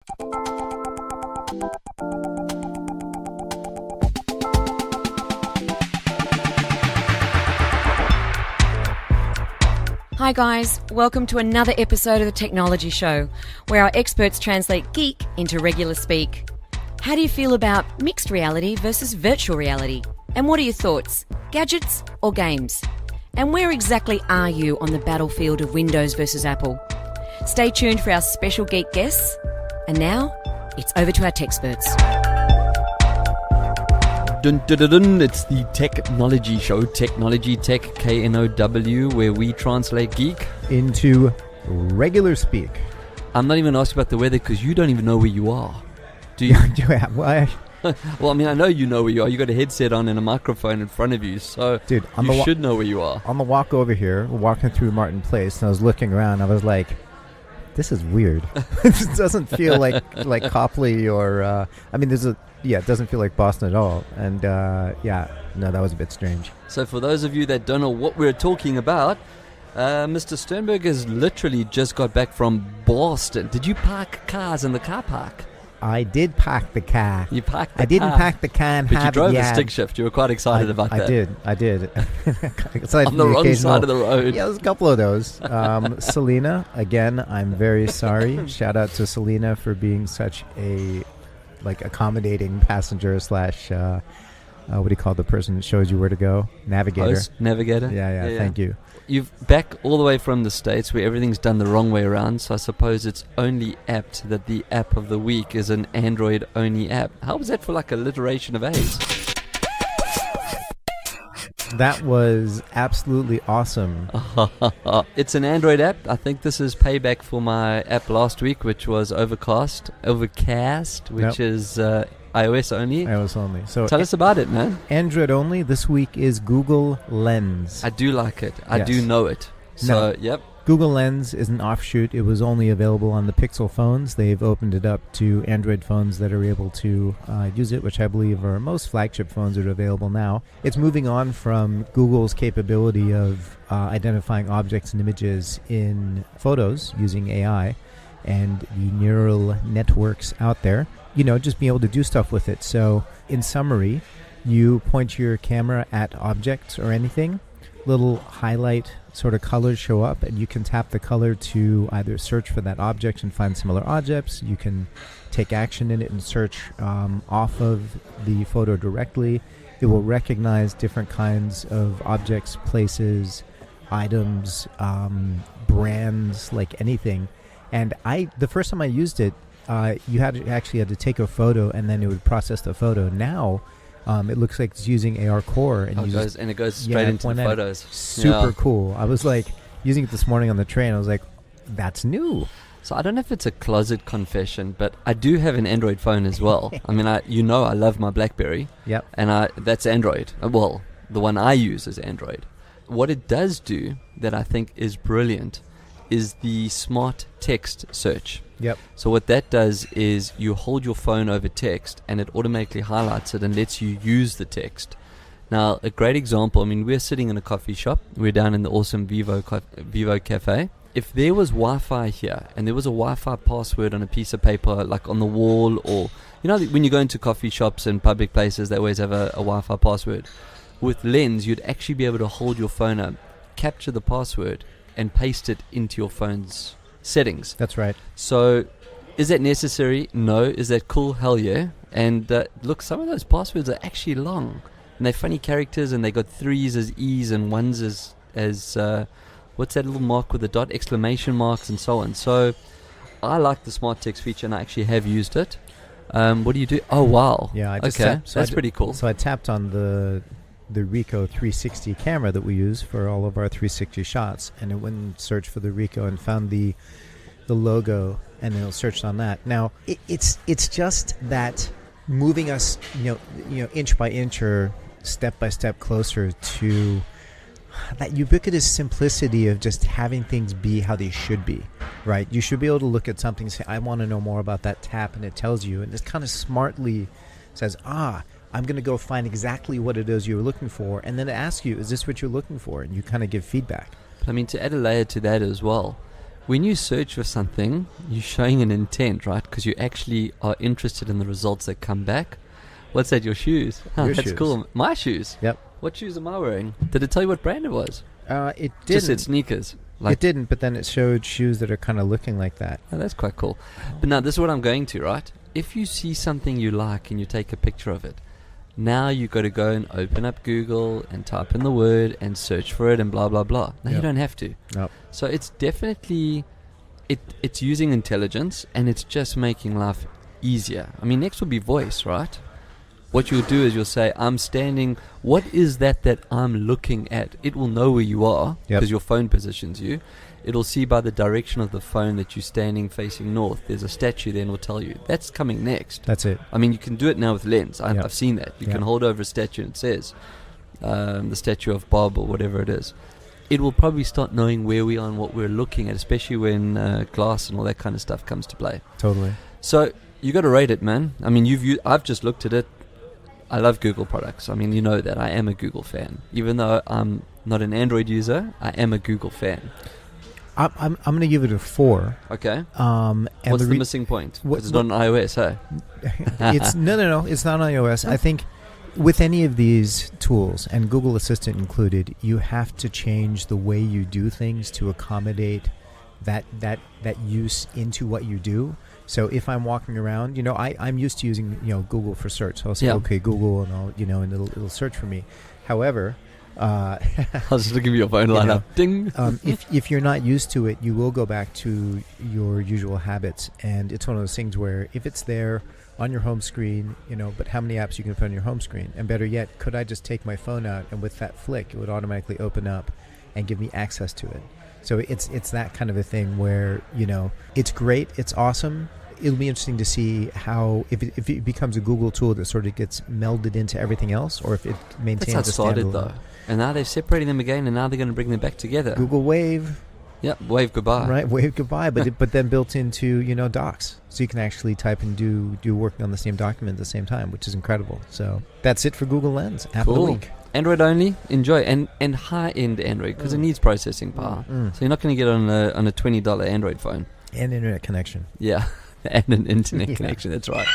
Hi guys, welcome to another episode of the Technology Show, where our experts translate geek into regular speak. How do you feel about mixed reality versus virtual reality? And what are your thoughts? Gadgets or games? And where exactly are you on the battlefield of Windows versus Apple? Stay tuned for our special geek guests. And now, it's over to our Techsperts. Dun, dun, dun, dun. It's the Techknowledgy Show, Technology, Tech, K-N-O-W, where we translate geek into regular speak. I'm not even asking about the weather because you don't even know where you are. Do you? Well, Well, I mean, I know you know where you are. You got a headset on and a microphone in front of you, so dude, you should know where you are. On the walk over here, walking through Martin Place, and I was looking around, I was like, this is weird. It doesn't feel like Copley or, it doesn't feel like Boston at all. And, that was a bit strange. So for those of you that don't know what we're talking about, Mr. Sternberg has literally just got back from Boston. Did you park cars in the car park? I did park the car. You parked the car. I didn't park the car and but have you drove the a stick shift. You were quite excited about that. I did. On the wrong side of the road. Yeah, there's a couple of those. Selena, again, I'm very sorry. Shout out to Selena for being such a accommodating passenger slash what do you call the person that shows you where to go? Navigator. Host, navigator. Yeah, thank you. You're back all the way from the States where everything's done the wrong way around, so I suppose it's only apt that the app of the week is an Android-only app. How was that for like alliteration of A's? That was absolutely awesome. It's an Android app. I think this is payback for my app last week, which was Overcast, which is iOS only. iOS only. So tell us about it, man. Android only. This week is Google Lens. I do like it. I do know it. So, yep. Google Lens is an offshoot. It was only available on the Pixel phones. They've opened it up to Android phones that are able to use it, which I believe are most flagship phones that are available now. It's moving on from Google's capability of identifying objects and images in photos using AI and the neural networks out there. Just being able to do stuff with it. So, in summary, you point your camera at objects or anything, little highlight sort of colors show up, and you can tap the color to either search for that object and find similar objects. You can take action in it and search off of the photo directly. It will recognize different kinds of objects, places, items, brands, like anything. And the first time I used it, you had to take a photo and then it would process the photo. Now, it looks like it's using AR Core, and it goes straight into the photos. Super cool. I was using it this morning on the train. I was like, that's new. So I don't know if it's a closet confession, but I do have an Android phone as well. I mean, I love my BlackBerry. Yep. And that's Android. Well, the one I use is Android. What it does do that I think is brilliant is the smart text search. Yep. So what that does is you hold your phone over text and it automatically highlights it and lets you use the text. Now, a great example, I mean, we're sitting in a coffee shop. We're down in the awesome Vivo Cafe. If there was Wi-Fi here and there was a Wi-Fi password on a piece of paper, like on the wall, or, when you go into coffee shops and public places, they always have a Wi-Fi password. With Lens, you'd actually be able to hold your phone up, capture the password, and paste it into your phone's settings. That's right. So, is that necessary? No. Is that cool? Hell yeah. And look, some of those passwords are actually long, and they're funny characters, and they got 3s as E's and 1s as what's that little mark with the dot, exclamation marks, and so on. So, I like the smart text feature, and I actually have used it. What do you do? Oh wow. Yeah. I just that's pretty cool. So I tapped on the Ricoh 360 camera that we use for all of our 360 shots, and it went and searched for the Ricoh and found the logo, and then it searched on that. Now it's just that moving us inch by inch or step by step closer to that ubiquitous simplicity of just having things be how they should be, right? You should be able to look at something and say, I want to know more about that tap, and it tells you, and it kind of smartly says, I'm going to go find exactly what it is you're looking for, and then it asks you, is this what you're looking for? And you kind of give feedback. I mean, to add a layer to that as well, when you search for something, you're showing an intent, right? Because you actually are interested in the results that come back. What's that? Your shoes? Oh, Your that's shoes. cool. My shoes. Yep. What shoes am I wearing? Did it tell you what brand it was? It Just didn't. said sneakers. It didn't, but then it showed shoes that are kind of looking like that. Oh, that's quite cool. But now, this is what I'm going to, right? If you see something you like and you take a picture of it, now you've got to go and open up Google and type in the word and search for it and blah, blah, blah. Now, you Yep. don't have to. Nope. So it's definitely, it's using intelligence, and it's just making life easier. I mean, next will be voice, right? What you'll do is you'll say, I'm standing, what is that I'm looking at? It will know where you are Yep. because your phone positions you. It'll see by the direction of the phone that you're standing facing north. There's a statue there and it'll tell you. That's coming next. That's it. I mean, you can do it now with Lens. Yep. I've seen that. You Yep. can hold over a statue and it says, the statue of Bob or whatever it is. It will probably start knowing where we are and what we're looking at, especially when glass and all that kind of stuff comes to play. Totally. So you got to rate it, man. I mean, I've just looked at it. I love Google products. I mean, you know that. I am a Google fan. Even though I'm not an Android user, I am a Google fan. I'm going to give it a 4. Okay. And What's the missing point? what- 'Cause it's not on iOS, hey? It's no. It's not on iOS. I think with any of these tools, and Google Assistant included, you have to change the way you do things to accommodate that use into what you do. So if I'm walking around, I'm used to using Google for search. So I'll say, Yeah. okay, Google, and I'll and it'll search for me. However, I was just looking at your phone line up. Ding. if you're not used to it, you will go back to your usual habits, and it's one of those things where if it's there on your home screen, but how many apps you can put on your home screen? And better yet, could I just take my phone out and with that flick, it would automatically open up and give me access to it? So it's that kind of a thing where it's great, it's awesome. It'll be interesting to see how if it becomes a Google tool that sort of gets melded into everything else, or if it maintains That's how it a started, standalone. though. And now they're separating them again, and now they're going to bring them back together. Google Wave. Yep, wave goodbye. Right, wave goodbye, but then built into Docs, so you can actually type and do working on the same document at the same time, which is incredible. So that's it for Google Lens App of the Cool. Week. Android only, enjoy, and high-end Android, because it needs processing power. So you're not going to get on a $20 Android phone. And internet connection. Yeah, and an internet Yeah. connection, that's right.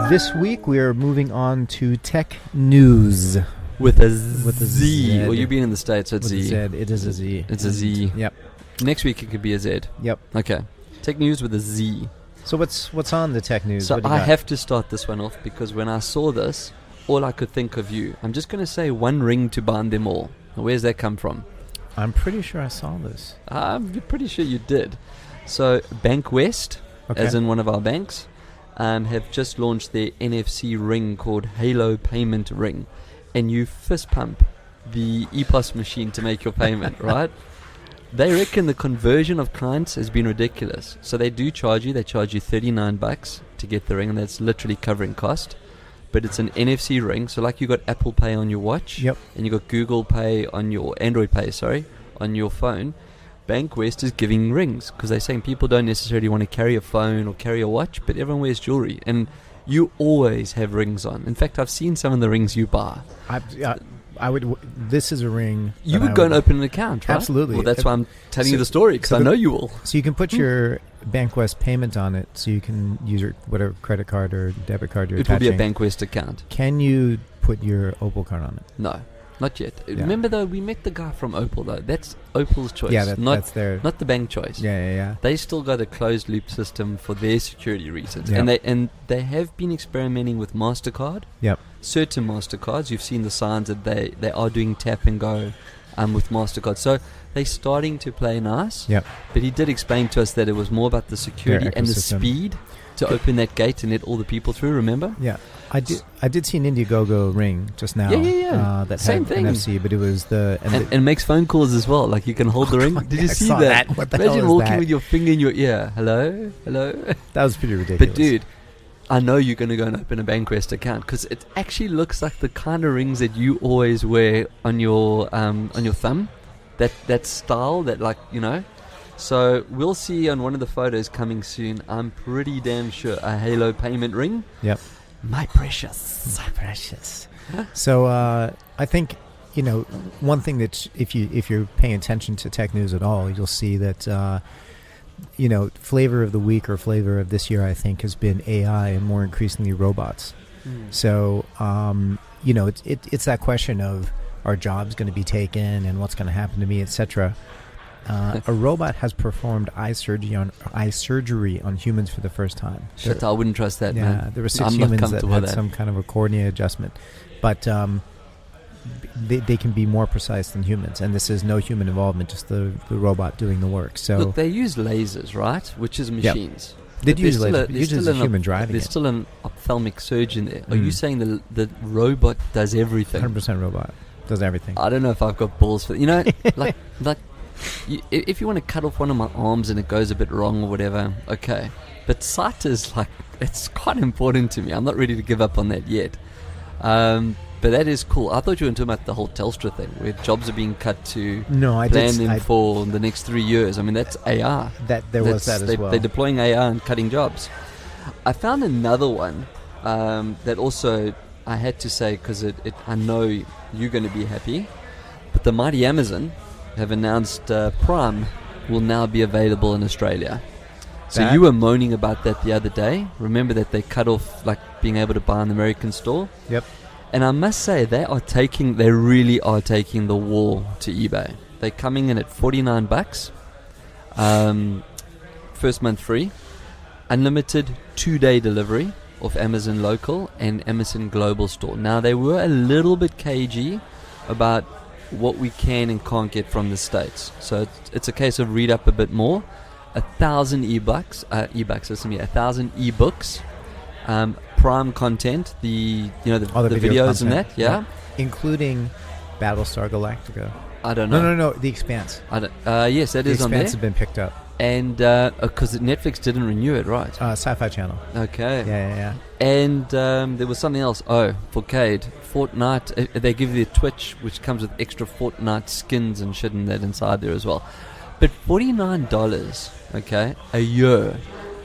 This week we are moving on to tech news. With a With a Z. Z. Well, you've been in the States, so it's With a Z. Z. It is a Z. It's a Z. Yep. Next week it could be a Z. Yep. Okay. Tech news with a Z. So what's on the tech news? So What do you I got? have to start this one off because when I saw this, all I could think of you. I'm just going to say one ring to bind them all. Now, where's that come from? I'm pretty sure I saw this. I'm pretty sure you did. So Bank West, Okay. as in one of our banks, have just launched their NFC ring called Halo Payment Ring. And you fist pump the EPOS machine to make your payment, right? They reckon the conversion of clients has been ridiculous. So they do charge you. They charge you $39 to get the ring, and that's literally covering cost. But it's an NFC ring. So like you got Apple Pay on your watch, Yep. and you got Google Pay on your Android Pay, on your phone. Bankwest is giving rings because they're saying people don't necessarily want to carry a phone or carry a watch, but everyone wears jewelry, and you always have rings on. In fact, I've seen some of the rings you buy. I would. This is a ring. You that would I go and open an account, right? Absolutely. Well, that's why I'm telling So- you the story, because so I the- know you will. So you can put your Bankwest payment on it, so you can use your whatever credit card or debit card you're It will be a attaching. Bankwest account. Can you put your Opal card on it? No, not yet. Yeah. Remember, though, we met the guy from Opal, though. That's Opal's choice, Yeah, not that's their. not the bank choice. Yeah. They still got a closed loop system for their security reasons, Yeah. and they have been experimenting with Mastercard. Yep. Certain Mastercards, you've seen the signs that they are doing tap and go with Mastercard. So they're starting to play nice. Yep. But he did explain to us that it was more about the security and the ecosystem. speed to open that gate and let all the people through. Remember? Yeah. I did see an Indiegogo ring just now. Yeah. That Same had thing. NFC, but it was the And makes phone calls as well. Like you can hold the ring. Did you I see saw that? that. What the Imagine hell is walking that? with your finger in your ear. Hello. that was pretty ridiculous. But dude, I know you're going to go and open a Bankwest account because it actually looks like the kind of rings that you always wear on your thumb. That style, So we'll see on one of the photos coming soon. I'm pretty damn sure a Halo payment ring. Yep. My precious. So I think one thing that if you're paying attention to tech news at all, you'll see that flavor of the week or flavor of this year, I think, has been AI and more increasingly robots. So it's that question of, are jobs going to be taken and what's going to happen to me, etc. A robot has performed eye surgery on humans for the first time. Shit, I wouldn't trust that, man. Yeah, there were 6 humans that had some kind of a cornea adjustment, but they can be more precise than humans, and this is no human involvement, just the robot doing the work. So look, they use lasers, right? Which is machines. They use lasers. Usually a human driving There's it. still an ophthalmic surgeon there. Are you saying the robot does everything? 100% robot. Does everything. I don't know if I've got balls for like if you want to cut off one of my arms and it goes a bit wrong or whatever, okay. But sight is it's quite important to me. I'm not ready to give up on that yet. But that is cool. I thought you were talking about the whole Telstra thing, where jobs are being cut to plan them for the next 3 years. I mean, that's AI. Was that as well. They're deploying AI and cutting jobs. I found another one that also I had to say, because I know you're going to be happy, but the mighty Amazon have announced Prime will now be available in Australia. So you were moaning about that the other day. Remember that they cut off being able to buy in the American store? Yep. And I must say, they really are taking the war to eBay. They're coming in at $49, first month free, unlimited 2-day delivery of Amazon Local and Amazon Global Store. Now, they were a little bit cagey about what we can and can't get from the States. So it's a case of read up a bit more. 1,000 ebooks, 1,000 ebooks, Prime content, the videos and that, yeah, including Battlestar Galactica. I don't know. No, The Expanse. Yes, that is on there. The Expanse has been picked up, and because Netflix didn't renew it, right? Sci-Fi Channel. Okay. Yeah. And there was something else. Oh, for Cade, Fortnite. They give you the Twitch, which comes with extra Fortnite skins and shit and that inside there as well. But $49, okay, a year.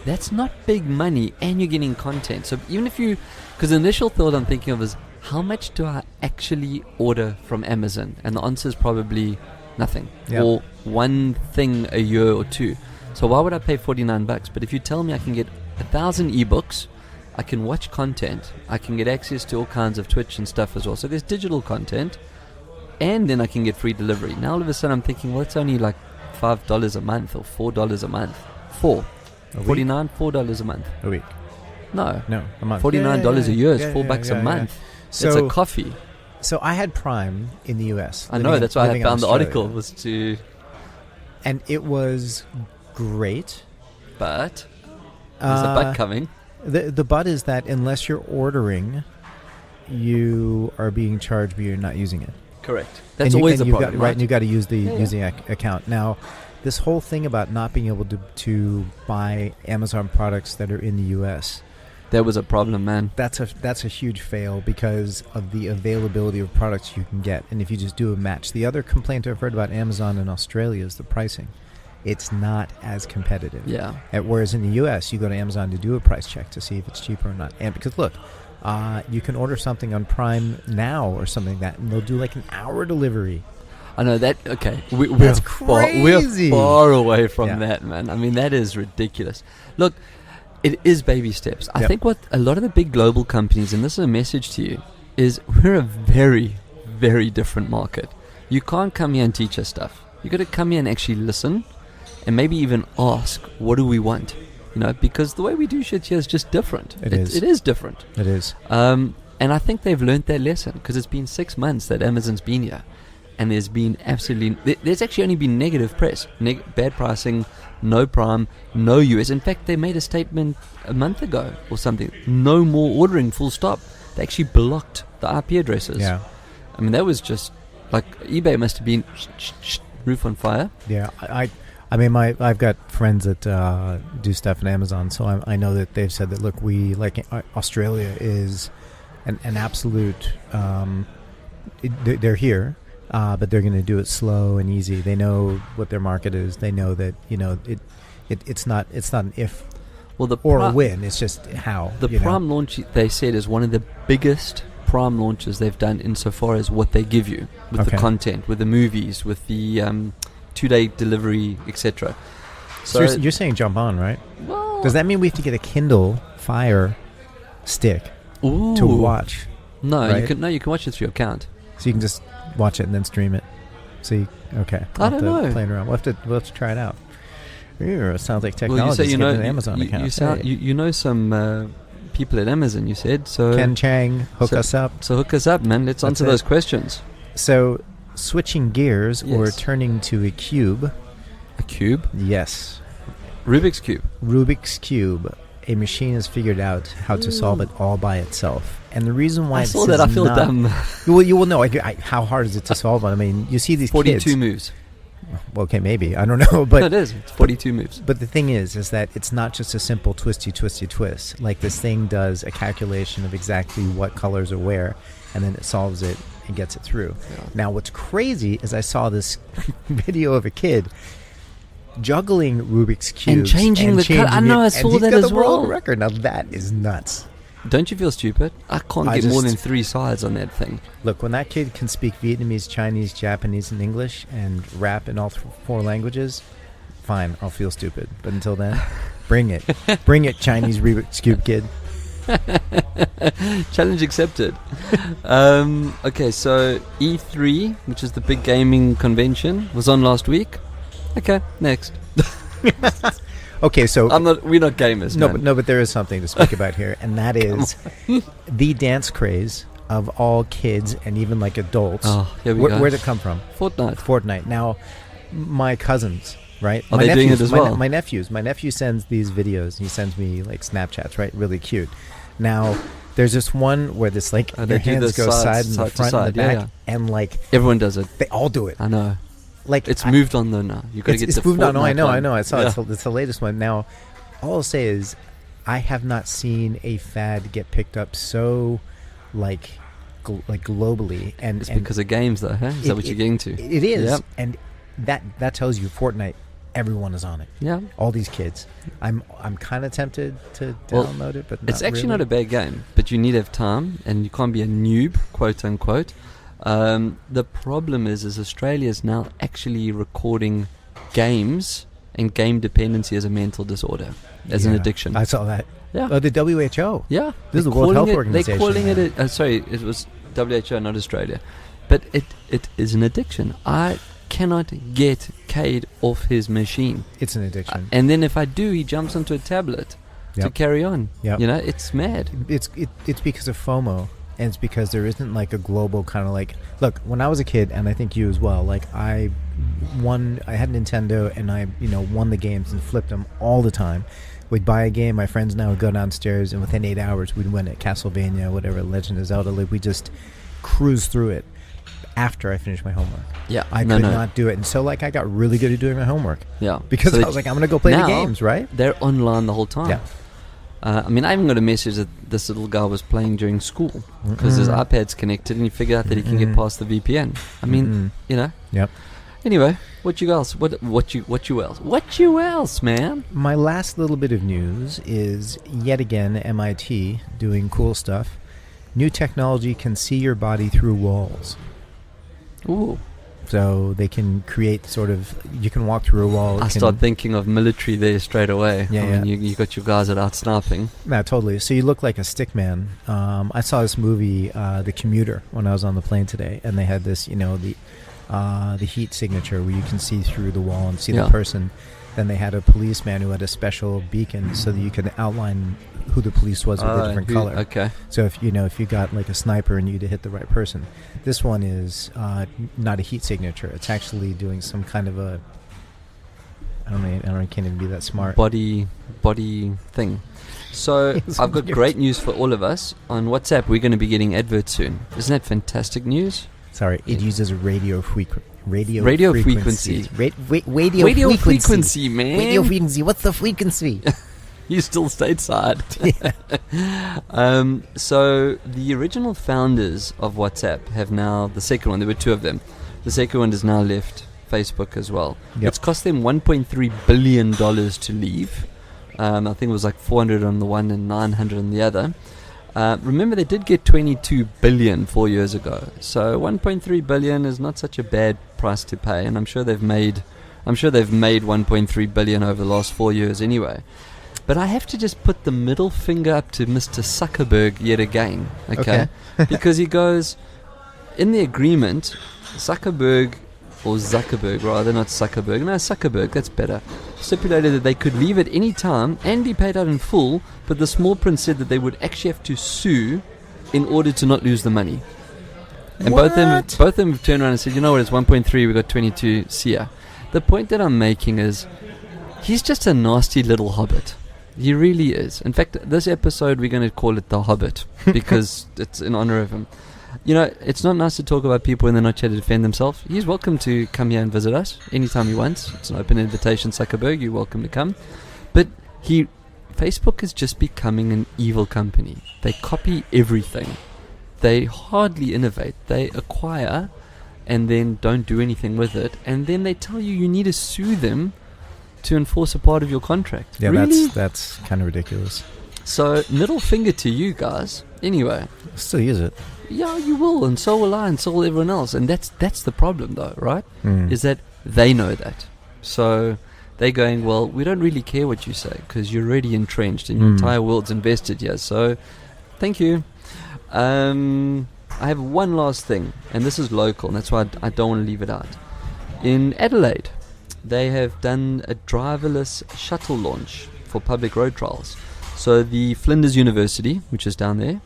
That's not big money, and you're getting content. So even because the initial thought I'm thinking of is, how much do I actually order from Amazon? And the answer is probably nothing, or one thing a year or two. So why would I pay $49? But if you tell me I can get 1,000 ebooks, I can watch content, I can get access to all kinds of Twitch and stuff as well. So there's digital content, and then I can get free delivery. Now all of a sudden I'm thinking, well, it's only like $5 a month or $4 a month. $4 a month. A week. No, a month. $49 a year is $4 a month. So, it's a coffee. So I had Prime in the US. I know, that's why I found the article was to... And it was great. But there's a but coming. The but is that unless you're ordering, you are being charged, but you're not using it. Correct. That's always a problem, right? And you got to use the using account. Now, this whole thing about not being able to buy Amazon products that are in the U.S. That was a problem, man. That's a huge fail because of the availability of products you can get, and if you just do a match. The other complaint I've heard about Amazon in Australia is the pricing. It's not as competitive. Yeah. Whereas in the U.S., you go to Amazon to do a price check to see if it's cheaper or not. And because look, you can order something on Prime now or something like that, and they'll do like an hour delivery. I know that. Okay, that's crazy. We're far away from that, man. I mean, that is ridiculous. Look, it is baby steps. I think what a lot of the big global companies, and this is a message to you, is we're a very, very different market. You can't come here and teach us stuff. You got to come here and actually listen, and maybe even ask, what do we want? Because the way we do shit here is just different. It is different. It is. And I think they've learned that lesson, because it's been 6 months that Amazon's been here. And there's been there's actually only been negative press, bad pricing, no Prime, no US. In fact, they made a statement a month ago or something, no more ordering, full stop. They actually blocked the IP addresses. Yeah. I mean, that was just, eBay must have been roof on fire. Yeah, I mean, I've got friends that do stuff on Amazon, so I know that they've said that, look, Australia is an absolute, they're here. But they're going to do it slow and easy. They know what their market is. They know that it's not an if or a when. It's just how. The Prime launch, they said, is one of the biggest prime launches they've done insofar as what they give you with the content, with the movies, with the 2-day delivery, etc. So you're saying jump on, right? Well, does that mean we have to get a Kindle Fire stick to watch? No, right? you can watch it through your account. So you can just watch it and then stream it. Okay. I don't know. Playing around. We'll have to try it out. It sounds like technology. Well, you say an Amazon account. You know some people at Amazon. You said so. Ken Chang, hook us up. So hook us up, man. Let's answer those questions. So switching gears or turning to a cube. A cube? Yes. Rubik's Cube. Rubik's Cube. A machine has figured out how to solve it all by itself. And the reason why I saw that, I feel dumb. You will know. How hard is it to solve it? I mean, you see these 42 kids. moves. Well, okay, maybe. I don't know. But no, it is. It's 42 moves. But the thing is that it's not just a simple twisty twist. Like, this thing does a calculation of exactly what colors are where, and then it solves it and gets it through. Yeah. Now, what's crazy is I saw this video of a kid juggling Rubik's cubes and changing the color. I know, I saw that as well. He's got the world record. Now that is nuts. Don't you feel stupid? I can't get more than 3 sides on that thing. Look, when that kid can speak Vietnamese, Chinese, Japanese, and English, and rap in all 4 languages, fine, I'll feel stupid. But until then, bring it. Bring it, Chinese Rubik's Cube kid. Challenge accepted. Okay, so E3, which is the big gaming convention, was on last week. Okay, next. Okay, so we're not gamers. But there is something to speak about here, and that is the dance craze of all kids and even like adults. Oh, here we go. Where'd it come from? Fortnite. Now, my cousins, right? Are they doing it as well? My nephew sends these videos. He sends me like Snapchats, right? Really cute. Now, there's this one where this like their hands go side and the front and the back, and like everyone does it. They all do it. I know. Like it's moved on though now. You got to get the moved on. No, I know. I saw it. It's the latest one. Now, all I'll say is, I have not seen a fad get picked up so, like globally. And it's because of games, though. Huh? Is that what you're getting to? It is, yep. And that tells you Fortnite. Everyone is on it. Yeah. All these kids. I'm kind of tempted to download it, but it's actually not a bad game. But you need to have time, and you can't be a noob, quote unquote. The problem is Australia is now actually recording games and game dependency as a mental disorder, as an addiction. I saw that. Yeah. The WHO. Yeah. This is the World Health Organization. They're calling it sorry, it was WHO, not Australia. But it is an addiction. I cannot get Cade off his machine. It's an addiction. And then if I do, he jumps onto a tablet to carry on. Yep. You know, it's mad. It's because of FOMO. And it's because there isn't like a global kind of like, look, when I was a kid, and I think you as well, like I had Nintendo and I, won the games and flipped them all the time. We'd buy a game, my friends now would go downstairs, and within 8 hours we'd win it. Castlevania, whatever, Legend of Zelda, like we just cruise through it after I finished my homework. Yeah. I could not do it. And so like I got really good at doing my homework. Yeah. Because I was like, I'm going to go play the games, right? They're online the whole time. Yeah. I mean, I even got a message that this little guy was playing during school because his iPad's connected and he figured out that he can get past the VPN. I mean, Yep. Anyway, what you else? What you else, man? My last little bit of news is yet again MIT doing cool stuff. New technology can see your body through walls. Ooh. So they can create you can walk through a wall. I start thinking of military there straight away. Yeah, I mean, you got your guys out sniping. No, totally. So you look like a stick man. I saw this movie, The Commuter, when I was on the plane today, and they had this, the heat signature where you can see through the wall and see the person. Then they had a policeman who had a special beacon so that you could outline who the police was with a different color. Okay. So if you got like a sniper and you to hit the right person, this one is not a heat signature. It's actually doing some kind of a I can't even be that smart. Body thing. So I've got great news for all of us. On WhatsApp, we're going to be getting adverts soon. Isn't that fantastic news? Sorry, it uses radio frequency. Radio frequency. Radio frequency, man. Radio frequency. What's the frequency? You still stateside. So the original founders of WhatsApp have now, the second one, there were 2 of them. The second one has now left Facebook as well. Yep. It's cost them $1.3 billion to leave. I think it was like 400 on the one and 900 on the other. Remember, they did get 22 billion 4 years ago. So 1.3 billion is not such a bad price to pay, and I'm sure they've made 1.3 billion over the last 4 years anyway. But I have to just put the middle finger up to Mr. Zuckerberg yet again, okay? Because he goes, in the agreement, Zuckerberg rather, not Zuckerberg, no, Zuckerberg, that's better, stipulated that they could leave at any time and be paid out in full, but the small print said that they would actually have to sue in order to not lose the money. And both of them have turned around and said, you know what, it's 1.3, we got 22, see ya. The point that I'm making is, he's just a nasty little hobbit. He really is. In fact, this episode we're going to call it The Hobbit because it's in honor of him. You know, it's not nice to talk about people when they're not here to defend themselves. He's welcome to come here and visit us anytime he wants. It's an open invitation, Zuckerberg. You're welcome to come. But Facebook is just becoming an evil company. They copy everything. They hardly innovate. They acquire and then don't do anything with it. And then they tell you need to sue them to enforce a part of your contract. Yeah, really? that's kind of ridiculous. So, middle finger to you guys. Anyway. Still use it. Yeah, you will, and so will I, and so will everyone else. And that's the problem, though, right? Is that they know that. So they're going, well, we don't really care what you say because you're already entrenched and your entire world's invested here. So thank you. I have one last thing, and this is local, and that's why I don't want to leave it out. In Adelaide, they have done a driverless shuttle launch for public road trials. So the Flinders University, which is down there,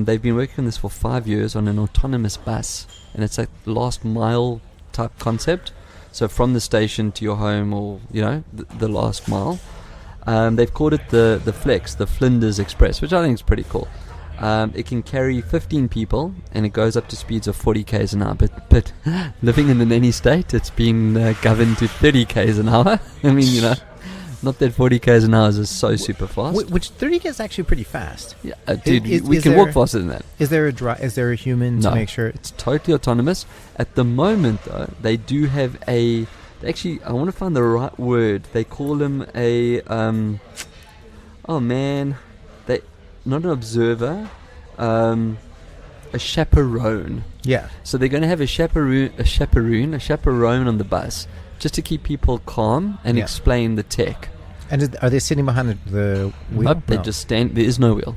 they've been working on this for 5 years on an autonomous bus, and it's a last mile type concept. So from the station to your home, or the last mile. They've called it the Flex, the Flinders Express, which I think is pretty cool. It can carry 15 people, and it goes up to speeds of 40 k's an hour. But living in the nanny state, it's been governed to 30 k's an hour. I mean, not that 40 k's an hour is so super fast. Which 30 k is actually pretty fast. Yeah, dude, we can walk faster than that. Is there a human to make sure it's totally autonomous? At the moment, though, they do have actually, I want to find the right word. They call them not an observer, a chaperone. Yeah. So they're going to have a chaperone on the bus, just to keep people calm and explain the tech. And are they sitting behind the wheel? Nope, they just stand. There is no wheel.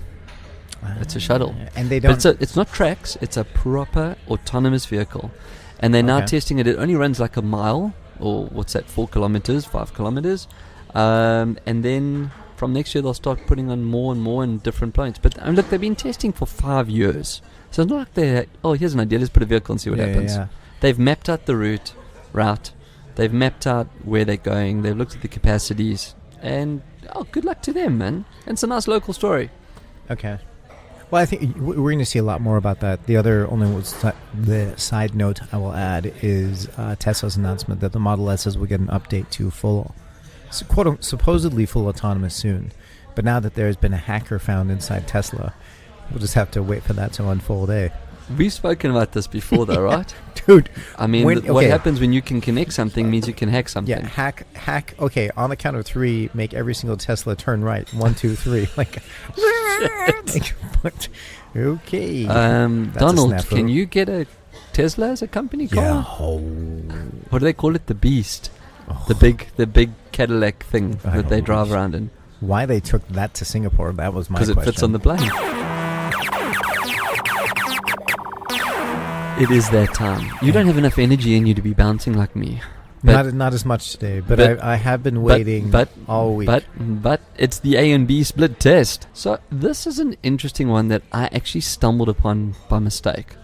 It's a shuttle. And they don't. But it's not tracks. It's a proper autonomous vehicle. And they're now testing it. It only runs like a mile, or what's that, 4 kilometers, 5 kilometers. And then from next year, they'll start putting on more and more in different planes. But look, they've been testing for 5 years. So it's not like they're, here's an idea, let's put a vehicle and see what happens. Yeah. They've mapped out the route. They've mapped out where they're going. They've looked at the capacities. And, good luck to them, man. And it's a nice local story. Okay. Well, I think we're going to see a lot more about that. The the side note I will add is Tesla's announcement that the Model S's will get an update to supposedly full autonomous soon. But now that there's been a hacker found inside Tesla, we'll just have to wait for that to unfold, We've spoken about this before, though, right? Dude. I mean, what happens when you can connect something means you can hack something. Yeah, hack. Okay, on the count of 3, make every single Tesla turn right. 1, 2, 3. Okay. Donald, can you get a Tesla as a company car? Yeah. What do they call it? The Beast. The big Cadillac thing that they drive around in. Why they took that to Singapore, that was my question. Because it fits on the plane. It is that time. You don't have enough energy in you to be bouncing like me. Not as much today, but I have been waiting all week. But it's the A and B split test. So this is an interesting one that I actually stumbled upon by mistake.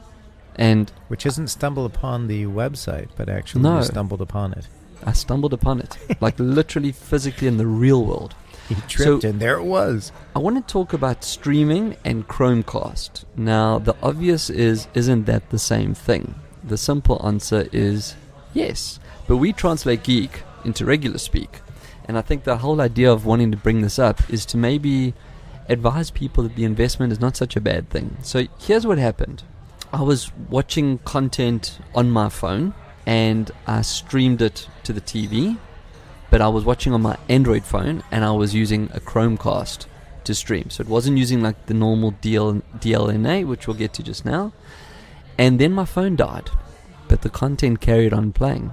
Which isn't stumbled upon the website, but actually stumbled upon it. I stumbled upon it. Like literally physically in the real world. He tripped and there it was. I want to talk about streaming and ChromeCast. Now, the obvious isn't that the same thing? The simple answer is yes. But we translate geek into regular speak. And I think the whole idea of wanting to bring this up is to maybe advise people that the investment is not such a bad thing. So here's what happened. I was watching content on my phone and I streamed it to the TV. But I was watching on my Android phone and I was using a ChromeCast to stream. So it wasn't using like the normal DLNA, which we'll get to just now. And then my phone died, but the content carried on playing.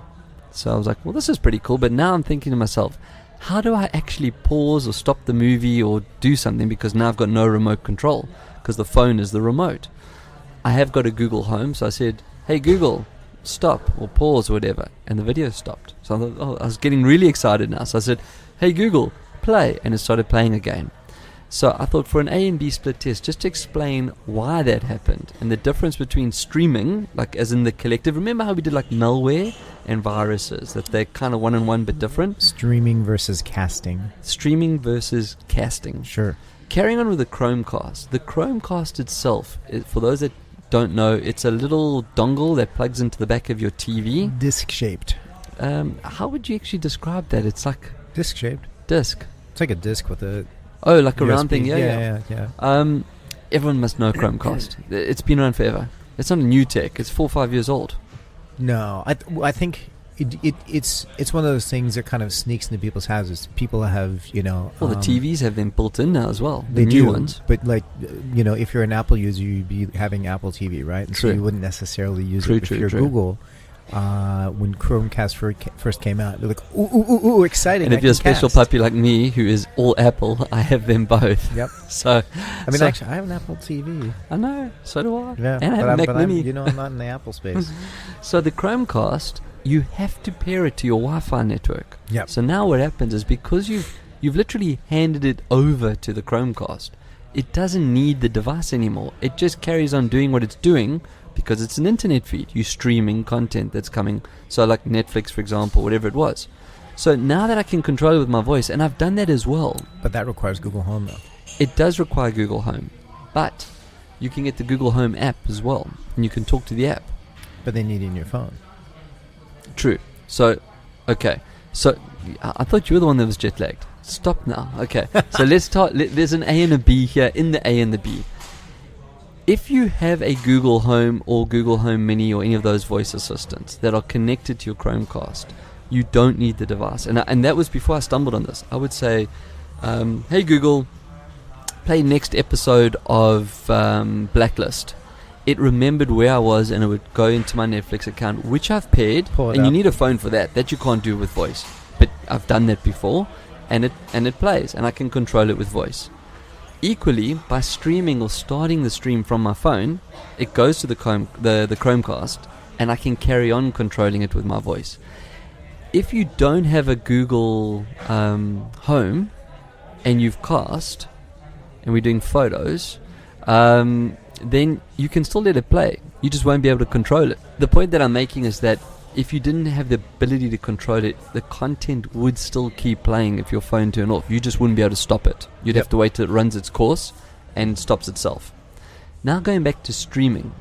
So I was like, well, this is pretty cool. But now I'm thinking to myself, how do I actually pause or stop the movie or do something? Because now I've got no remote control, because the phone is the remote. I have got a Google Home, so I said, hey Google, stop or pause or whatever, and the video stopped. So I thought, I was getting really excited now. So I said, hey Google, play, and it started playing again. So I thought, for an A and B split test, just to explain why that happened and the difference between streaming, like as in the collective. Remember how we did like malware and viruses, that they're kind of one and one but different? Streaming versus casting. Streaming versus casting. Sure. Carrying on with the Chromecast. The Chromecast itself, for those that don't know, it's a little dongle that plugs into the back of your TV. Disc shaped. How would you actually describe that? It's like Disc shaped. disc. It's like a disc with a Oh, like a USB. round thing. Yeah. Everyone must know Chromecast. It's been around forever. It's not a new tech. It's 4 or 5 years old. No, I think it's one of those things that kind of sneaks into people's houses. People have, Well, the TVs have them built in now as well. They The do, new ones. but like, if you're an Apple user, you'd be having Apple TV, right? And True. so you wouldn't necessarily use True, it. If true, you're true. Google, when Chromecast first came out, they're like, ooh, exciting! And if you're a special puppy like me, who is all Apple, I have them both. Yep. So, Actually, I have an Apple TV. I know. So do I. Yeah, And I have a Mac Mini. I'm not in the Apple space. So the Chromecast, you have to pair it to your Wi-Fi network. Yep. So now what happens is, because you've literally handed it over to the Chromecast, it doesn't need the device anymore. It just carries on doing what it's doing, because it's an internet feed. You're streaming content that's coming. So like Netflix, for example, whatever it was. So now that I can control it with my voice, and I've done that as well. But that requires Google Home, though. It does require Google Home. But you can get the Google Home app as well, and you can talk to the app. But they need it in your phone. True. So, okay. So, I thought you were the one that was jet lagged. Stop now. Okay. So let's start. There's an A and a B here. In the A and the B, if you have a Google Home or Google Home Mini or any of those voice assistants that are connected to your Chromecast, you don't need the device. And that was before I stumbled on this. I would say, hey Google, play next episode of Blacklist. It remembered where I was, and it would go into my Netflix account, which I've paired. And you need a phone for that. That you can't do with voice. But I've done that before, and it plays, and I can control it with voice. Equally, by streaming or starting the stream from my phone, it goes to the Chromecast, and I can carry on controlling it with my voice. If you don't have a Google Home, and you've cast, and we're doing photos, then you can still let it play. You just won't be able to control it. The point that I'm making is that if you didn't have the ability to control it, the content would still keep playing if your phone turned off. You just wouldn't be able to stop it. You'd have to wait till it runs its course and stops itself. Now going back to streaming,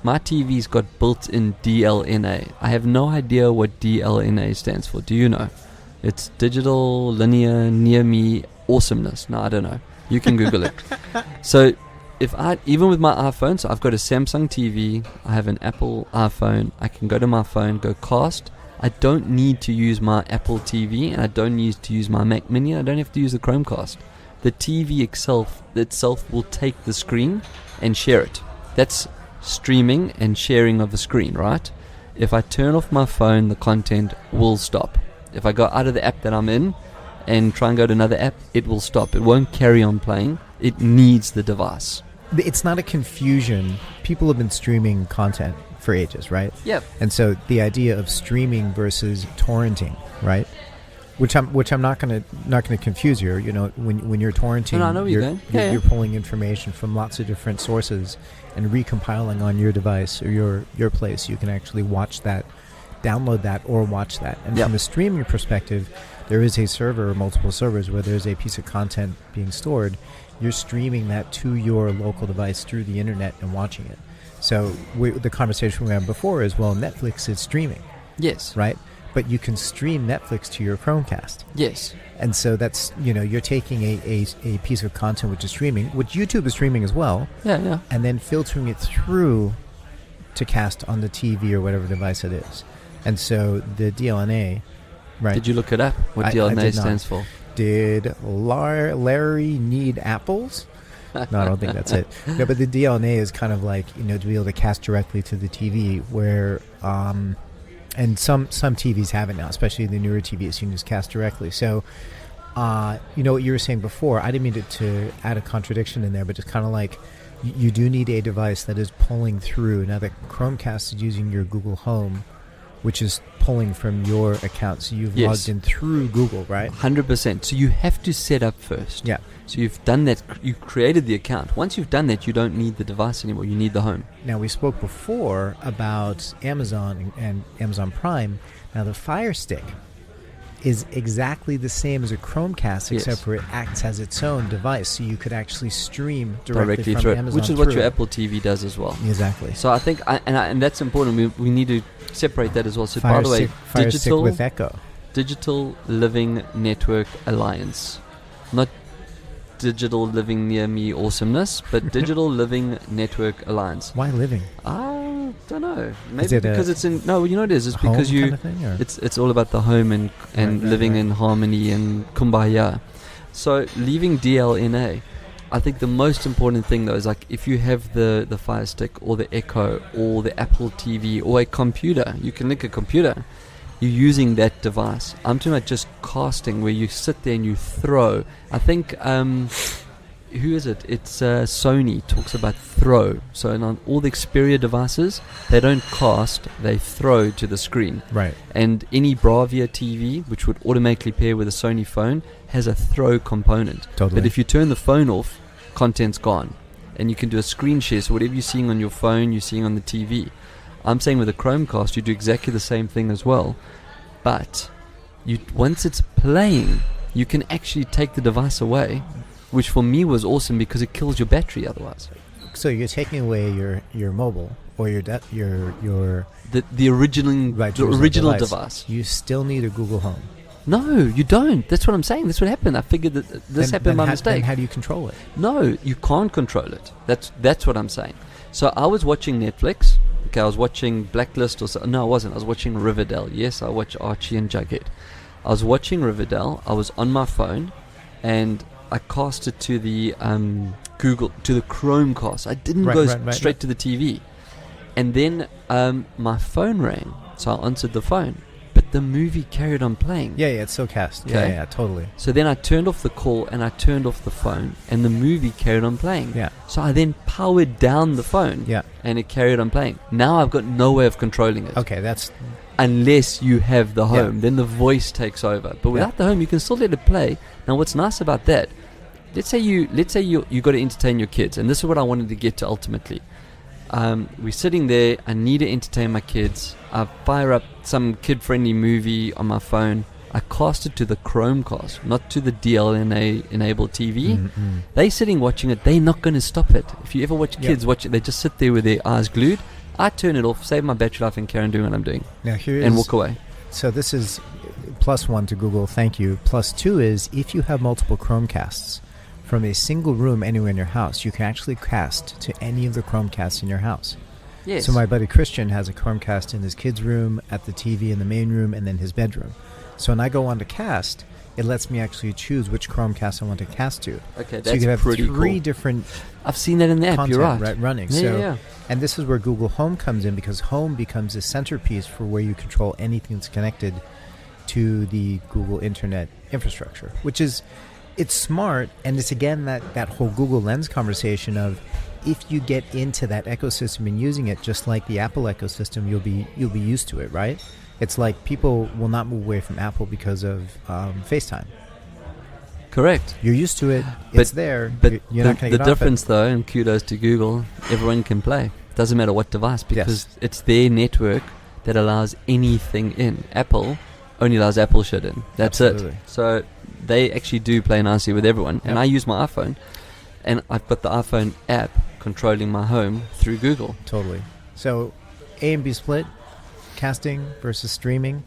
my TV's got built-in DLNA. I have no idea what DLNA stands for. Do you know? It's digital, linear, near me, awesomeness. No, I don't know. You can Google it. So even with my iPhone, so I've got a Samsung TV, I have an Apple iPhone, I can go to my phone, go cast. I don't need to use my Apple TV, and I don't need to use my Mac Mini. I don't have to use the Chromecast. The TV itself will take the screen and share it. That's streaming and sharing of the screen, right? If I turn off my phone, the content will stop. If I go out of the app that I'm in and try and go to another app, it will stop. It won't carry on playing. It needs the device. It's not a confusion. People have been streaming content for ages, right? Yep. And so the idea of streaming versus torrenting, right? Which I'm not gonna confuse you. When you're torrenting, No, I know where you're going. You're pulling information from lots of different sources and recompiling on your device or your place. You can actually watch that, download that, or watch that. And from a streaming perspective, there is a server or multiple servers where there's a piece of content being stored. You're streaming that to your local device through the internet and watching it. So the conversation we had before is, well, Netflix is streaming. Yes. Right? But you can stream Netflix to your Chromecast. Yes. And so that's, you're taking a piece of content which is streaming, which YouTube is streaming as well. Yeah. And then filtering it through to cast on the TV or whatever device it is. And so the DLNA, right? Did you look it up? What I DLNA did stands not. for? Did Larry need apples? No, I don't think that's it. No, but the DLNA is kind of like, to be able to cast directly to the TV, where and some TVs have it now, especially the newer TVs. You can just cast directly. So, what you were saying before, I didn't mean to add a contradiction in there, but just kind of like you do need a device that is pulling through. Now, the Chromecast is using your Google Home, which is pulling from your account. So you've logged in through Google, right? 100%. So you have to set up first. Yeah. So you've done that. You've created the account. Once you've done that, you don't need the device anymore. You need the home. Now, we spoke before about Amazon and Amazon Prime. Now, the Fire Stick is exactly the same as a Chromecast, except for it acts as its own device. So you could actually stream directly from through Amazon, which is what your Apple TV does as well. Exactly. So I think, and that's important. We need to separate that as well. So Fire by the way, Fire Stick with Echo. Digital Living Network Alliance, not Digital Living Near Me Awesomeness, but Digital Living Network Alliance. Why living? I don't know. Maybe because it's in. No, you know what it is. It's because kind of thing, it's all about the home and living in harmony and kumbaya. So leaving DLNA, I think the most important thing though is like if you have the Fire Stick or the Echo or the Apple TV or a computer, you can link a computer. You're using that device. I'm talking about just casting, where you sit there and you throw. I think, who is it? It's Sony talks about throw. So on all the Xperia devices, they don't cast, they throw to the screen. Right. And any Bravia TV, which would automatically pair with a Sony phone, has a throw component. Totally. But if you turn the phone off, content's gone. And you can do a screen share, so whatever you're seeing on your phone, you're seeing on the TV. I'm saying with a Chromecast, you do exactly the same thing as well. But once it's playing, you can actually take the device away, which for me was awesome because it kills your battery otherwise. So you're taking away your mobile or your the original device. You still need a Google Home. No, you don't. That's what I'm saying. That's what happened. I figured that this happened by mistake. Then how do you control it? No, you can't control it. That's what I'm saying. So I was watching Netflix. Okay, I was watching Blacklist no, I wasn't. I was watching Riverdale. Yes, I watch Archie and Jughead. I was watching Riverdale. I was on my phone, and I cast it to the to the Chromecast. I didn't go straight to the TV. And then my phone rang, so I answered the phone. But the movie carried on playing. Yeah, it's so cast. Okay? Yeah, totally. So then I turned off the call and I turned off the phone, and the movie carried on playing. Yeah. So I then powered down the phone. Yeah. And it carried on playing. Now I've got no way of controlling it. Okay, that's... Unless you have the home, then the voice takes over. But without the home, you can still let it play. Now, what's nice about that? Let's say you got to entertain your kids, and this is what I wanted to get to ultimately. We're sitting there. I need to entertain my kids. I fire up some kid-friendly movie on my phone. I cast it to the Chromecast, not to the DLNA-enabled TV. Mm-hmm. They sitting watching it. They're not going to stop it. If you ever watch kids watch it, they just sit there with their eyes glued. I turn it off, save my battery life, and carry on doing what I'm doing. Now and walk away. So this is +1 to Google. Thank you. +2 is if you have multiple Chromecasts from a single room anywhere in your house, you can actually cast to any of the Chromecasts in your house. Yes. So my buddy Christian has a Chromecast in his kids' room, at the TV in the main room, and then his bedroom. So when I go on to cast, it lets me actually choose which Chromecast I want to cast to. Okay, that's so you can have pretty three cool. different I've seen that in the app, you're right. Running. Yeah. And this is where Google Home comes in, because Home becomes a centerpiece for where you control anything that's connected to the Google Internet infrastructure, which is, it's smart, and it's again that whole Google Lens conversation of, if you get into that ecosystem and using it, just like the Apple ecosystem, you'll be used to it, right? It's like people will not move away from Apple because of FaceTime. Correct. You're used to it. It's there. But you're not going to get off the difference, though, and kudos to Google, everyone can play. Doesn't matter what device, because it's their network that allows anything in. Apple only allows Apple shit in. That's Absolutely. it. So they actually do play nicely with everyone. Yep. And I use my iPhone, and I've got the iPhone app controlling my home through Google. Totally. So A and B split, casting versus streaming.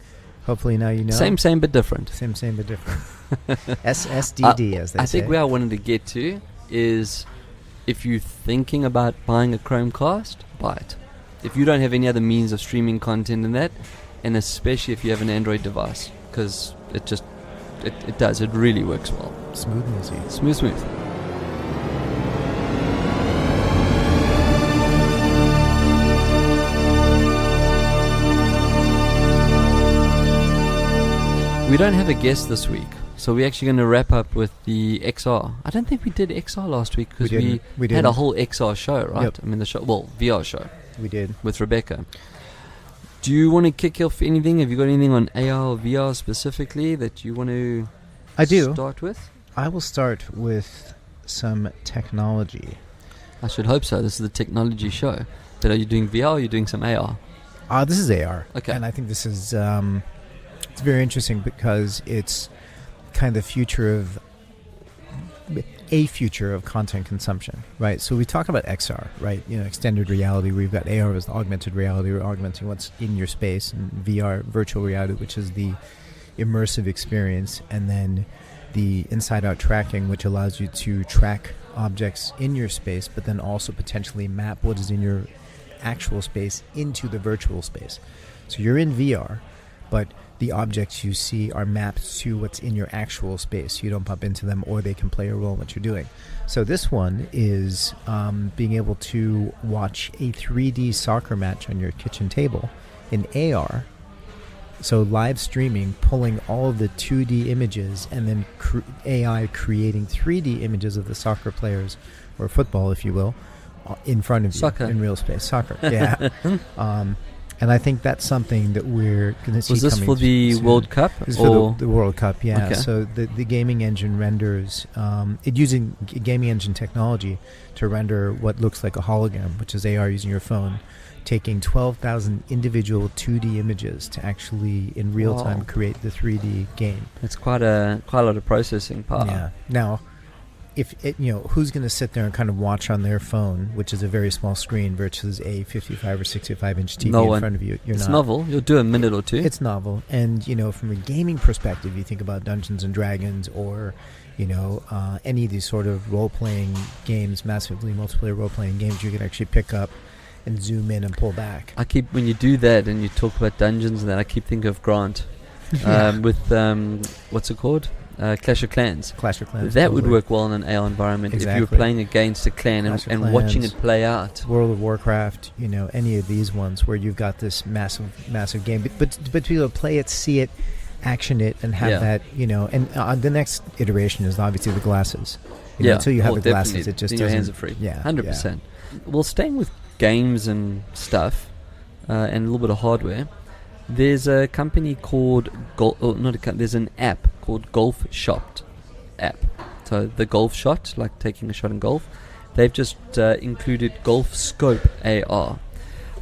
Hopefully now you know. Same but different. Same but different. SSDD, as they say. I think where I wanted to get to is, if you're thinking about buying a Chromecast, buy it. If you don't have any other means of streaming content in that, and especially if you have an Android device, because it just it does. It really works well. Smooth and easy. Smooth. We don't have a guest this week, so we're actually going to wrap up with the XR. I don't think we did XR last week because we had a whole XR show, right? Yep. I mean, VR show. We did. With Rebecca. Do you want to kick off anything? Have you got anything on AR or VR specifically that you want to start with? I will start with some technology. I should hope so. This is the technology show. But are you doing VR or are you doing some AR? This is AR. Okay. And I think this is it's very interesting because it's kind of a future of content consumption, right? So we talk about XR, right? Extended reality. We've got AR as augmented reality. We're augmenting what's in your space, and VR, virtual reality, which is the immersive experience, and then the inside-out tracking, which allows you to track objects in your space, but then also potentially map what is in your actual space into the virtual space. So you're in VR, but the objects you see are mapped to what's in your actual space. You don't bump into them, or they can play a role in what you're doing. So this one is being able to watch a 3D soccer match on your kitchen table in AR. So live streaming, pulling all of the 2D images, and then AI creating 3D images of the soccer players, or football, if you will, in front of you in real space. Soccer, yeah. And I think that's something that we're going to see. Was this coming for the soon. World Cup? This is for the World Cup, yeah. Okay. So the gaming engine renders, it using gaming engine technology to render what looks like a hologram, which is AR using your phone, taking 12,000 individual 2D images to actually, in real time, create the 3D game. It's quite a lot of processing power. Yeah. Now, who's going to sit there and kind of watch on their phone, which is a very small screen, versus a 55 or 65 inch TV in front of you? It's novel. You'll do a minute or two. It's novel, and from a gaming perspective, you think about Dungeons and Dragons, or any of these sort of role-playing games, massively multiplayer role-playing games, you can actually pick up and zoom in and pull back. When you do that and you talk about dungeons and that, I keep thinking of Grant with what's it called? Clash of Clans. Clash of Clans. That would work well in an AR environment. Exactly. If you were playing against a clan and watching it play out. World of Warcraft, any of these ones where you've got this massive game, but to be able to play it, see it, action it, and have that, and the next iteration is obviously the glasses. Until you have the glasses, it just then doesn't. Your hands are free. Yeah, 100%. Well, staying with games and stuff, and a little bit of hardware. There's a company called there's an app called Golf Shot app. So the Golf Shot, like taking a shot in golf, they've just included Golf Scope AR.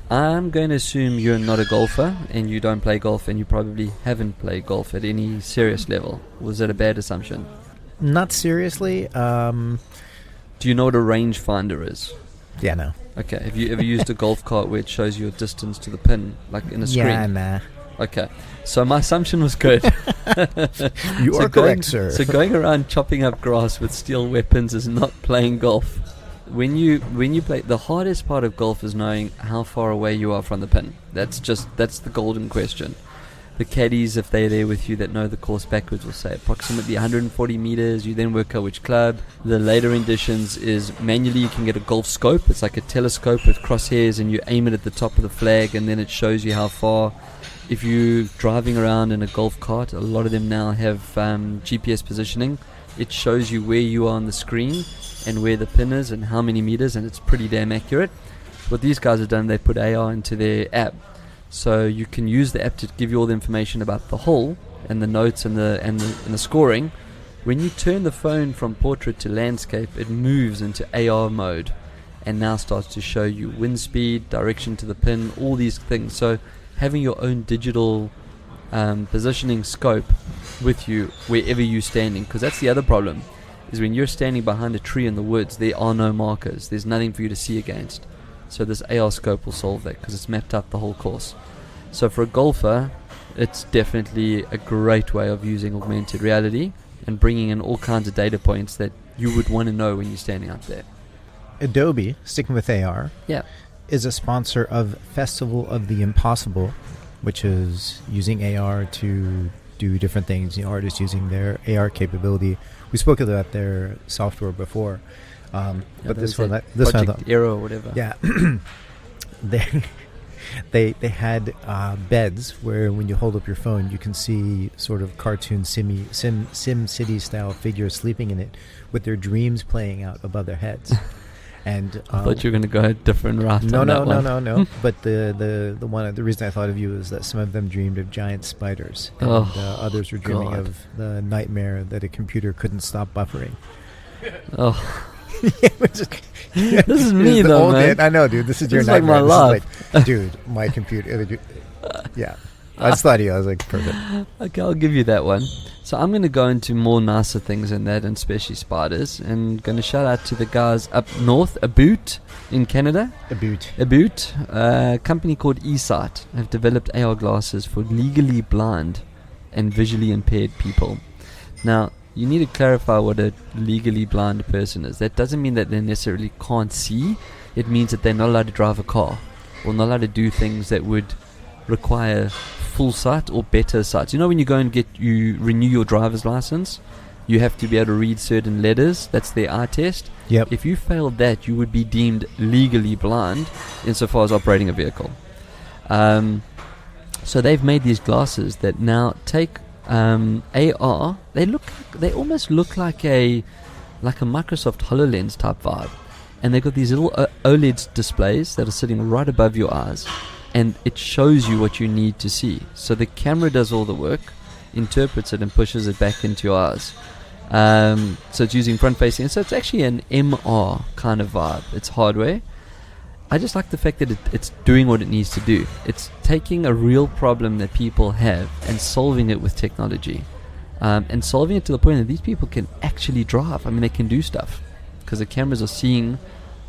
I'm going to assume you're not a golfer and you don't play golf, and you probably haven't played golf at any serious level. Was that a bad assumption? Not seriously. Do you know what a rangefinder is? Yeah, no. Okay. Have you ever used a golf cart where it shows your distance to the pin, like in a screen? Yeah, nah. Okay. So my assumption was good. You are correct, sir. So going around chopping up grass with steel weapons is not playing golf. When you play, the hardest part of golf is knowing how far away you are from the pin. That's the golden question. The caddies, if they're there with you that know the course backwards, will say approximately 140 meters. You then work out which club. The later editions is manually you can get a golf scope. It's like a telescope with crosshairs, and you aim it at the top of the flag, and then it shows you how far. If you're driving around in a golf cart, a lot of them now have GPS positioning. It shows you where you are on the screen and where the pin is and how many meters, and it's pretty damn accurate. What these guys have done, they put AR into their app. So you can use the app to give you all the information about the hole and the notes and the scoring. When you turn the phone from portrait to landscape, it moves into AR mode and now starts to show you wind speed, direction to the pin, all these things. So having your own digital positioning scope with you wherever you're standing, because that's the other problem, is when you're standing behind a tree in the woods, there are no markers. There's nothing for you to see against. So this AR scope will solve that because it's mapped out the whole course. So for a golfer, it's definitely a great way of using augmented reality and bringing in all kinds of data points that you would want to know when you're standing out there. Adobe, sticking with AR, is a sponsor of Festival of the Impossible, which is using AR to do different things. Artists using their AR capability. We spoke about their software before, but this one, Project Aryeh or whatever. Yeah, they had beds where when you hold up your phone, you can see sort of cartoon Sim City style figures sleeping in it, with their dreams playing out above their heads. And I thought you were going to go a different route. No. But the reason I thought of you is that some of them dreamed of giant spiders, and others were dreaming of the nightmare that a computer couldn't stop buffering. Oh. This is me though, man. I know, dude. This is your Like nightmare. my life. Is like, dude, my computer. Yeah. I just thought of you. I was like, perfect. Okay, I'll give you that one. So I'm going to go into more nicer things than that, and especially spiders. And going to shout out to the guys up north, Aboot in Canada. Aboot. A company called eSight have developed AR glasses for legally blind and visually impaired people. Now, you need to clarify what a legally blind person is. That doesn't mean that they necessarily can't see. It means that they're not allowed to drive a car, or not allowed to do things that would require full sight or better sight. When you go and you renew your driver's license, you have to be able to read certain letters. That's their eye test. Yep. If you failed that, you would be deemed legally blind insofar as operating a vehicle. So they've made these glasses that now take AR. They almost look like a Microsoft HoloLens type vibe, and they've got these little OLED displays that are sitting right above your eyes, and it shows you what you need to see. So the camera does all the work, interprets it, and pushes it back into your eyes. So it's using front facing, so it's actually an MR kind of vibe. It's hardware. I just like the fact that it's doing what it needs to do. It's taking a real problem that people have and solving it with technology, and solving it to the point that these people can actually drive. I mean, they can do stuff because the cameras are seeing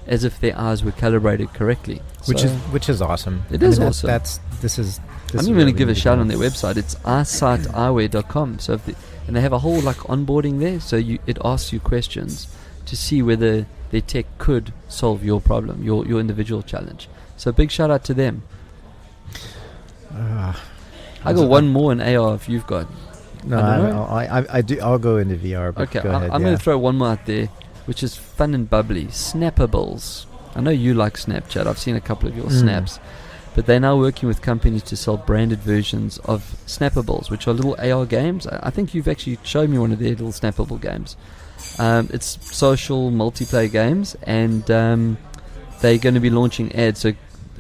as if their eyes were calibrated correctly. Which is awesome. It is awesome. I'm even going to give a shout on their website. It's eyesighteyewear.com. So and they have a whole onboarding there. So it asks you questions to see whether their tech could solve your problem, your individual challenge. So big shout out to them. I got one more in AR if you've got. No, I do. I'll go into VR. But okay, go ahead, I'm going to throw one more out there, which is fun and bubbly. Snappables. I know you like Snapchat. I've seen a couple of your snaps. But they're now working with companies to sell branded versions of Snappables, which are little AR games. I think you've actually showed me one of their little Snappable games. It's social multiplayer games, and they're going to be launching ads. So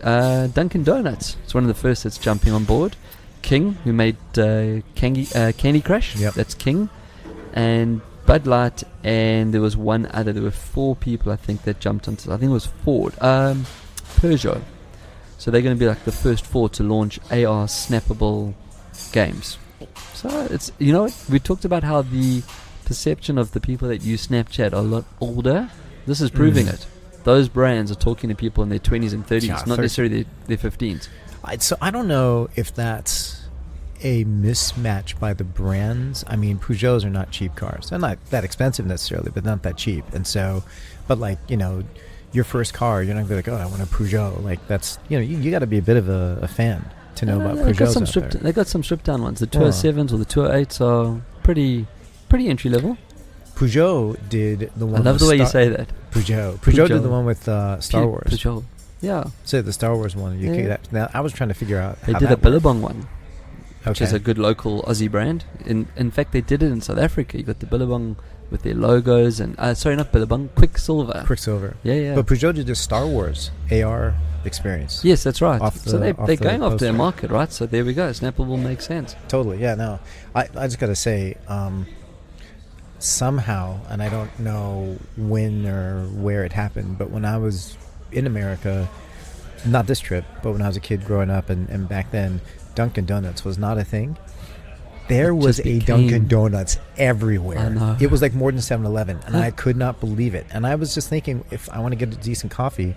Dunkin' Donuts is one of the first that's jumping on board. King, who made Candy Crush, that's King, and Bud Light, and there was one other. There were 4 people, I think, that jumped onto. I think it was Ford, Peugeot. So they're going to be like the first 4 to launch AR snappable games. So it's, we talked about how the perception of the people that use Snapchat are a lot older. This is proving it. Those brands are talking to people in their 20s and 30s, not necessarily their 15s. So I don't know if that's a mismatch by the brands. I mean, Peugeots are not cheap cars. They're not that expensive necessarily, but not that cheap. And so, but your first car, you're not going to be like, oh, I want a Peugeot. That's, you got to be a bit of a fan to know about Peugeots. They got some stripped down ones. The 207s or the 208s are pretty entry level. Peugeot did the one. I love the way you say that. Peugeot did the one with Star Wars. Peugeot. Yeah. So the Star Wars one. Now I was trying to figure out. They did a Billabong one, which is a good local Aussie brand. In fact, they did it in South Africa. You got the Billabong with their logos and sorry, not Billabong, Quicksilver. Yeah. But Peugeot did a Star Wars AR experience. Yes, that's right. So they're going after their market, right? So there we go. Snappable makes sense. Totally. Yeah. No, I just got to say. Somehow, and I don't know when or where it happened, but when I was in America, not this trip, but when I was a kid growing up, and back then, Dunkin' Donuts was not a thing. There was a Dunkin' Donuts everywhere. I know. It was like more than 7-Eleven, and I could not believe it. And I was just thinking, if I want to get a decent coffee,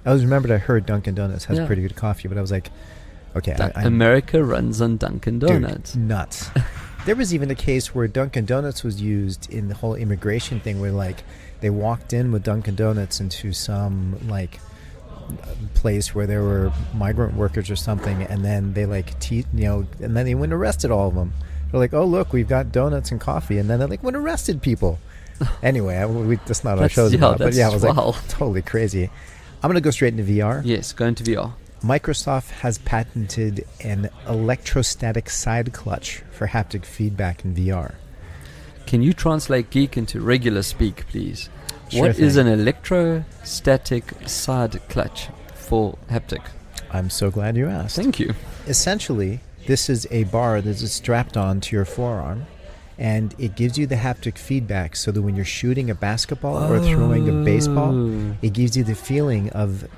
I always remembered I heard Dunkin' Donuts has pretty good coffee, but I was like, okay. America runs on Dunkin' Donuts. Dude, nuts. There was even a case where Dunkin' Donuts was used in the whole immigration thing, where they walked in with Dunkin' Donuts into some place where there were migrant workers or something, and then they and then they went and arrested all of them. They're like, oh, look, we've got donuts and coffee. And then they're like, what arrested people? Anyway, that's not what our show's about. But yeah, it was like totally crazy. I'm going to go straight into VR. Yes, go into VR. Microsoft has patented an electrostatic side clutch for haptic feedback in VR. Can you translate geek into regular speak, please? Sure What is thing. an electrostatic side clutch for haptic? I'm so glad you asked. Thank you. Essentially, this is a bar that is strapped on to your forearm, and it gives you the haptic feedback so that when you're shooting a basketball or throwing a baseball, it gives you the feeling of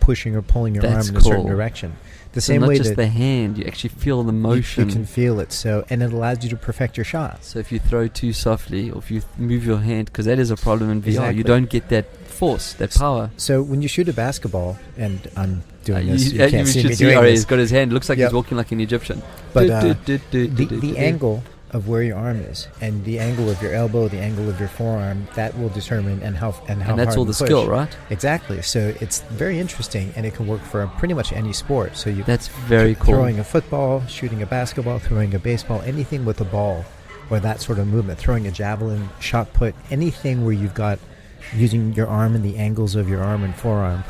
pushing or pulling your arm in a certain direction. The So same not way just that the hand, you actually feel the you motion. can feel it. So, and it allows you to perfect your shot. So if you throw too softly, or if you move your hand, because that is a problem in VR, Exactly. you don't get that force, that power. So when you shoot a basketball, and I'm doing this, you you can't see should me see doing Aryeh, this. he's got his hand, looks like Yep. he's walking like an Egyptian. But the angle of where your arm is, and the angle of your elbow, the angle of your forearm, that will determine and how and hard that's all you the push. skill, right? Exactly. So it's very interesting, and it can work for pretty much any sport. So you That's very cool. throwing a football, shooting a basketball, throwing a baseball, anything with a ball or that sort of movement, throwing a javelin, shot put, anything where you've got using your arm and the angles of your arm and forearm.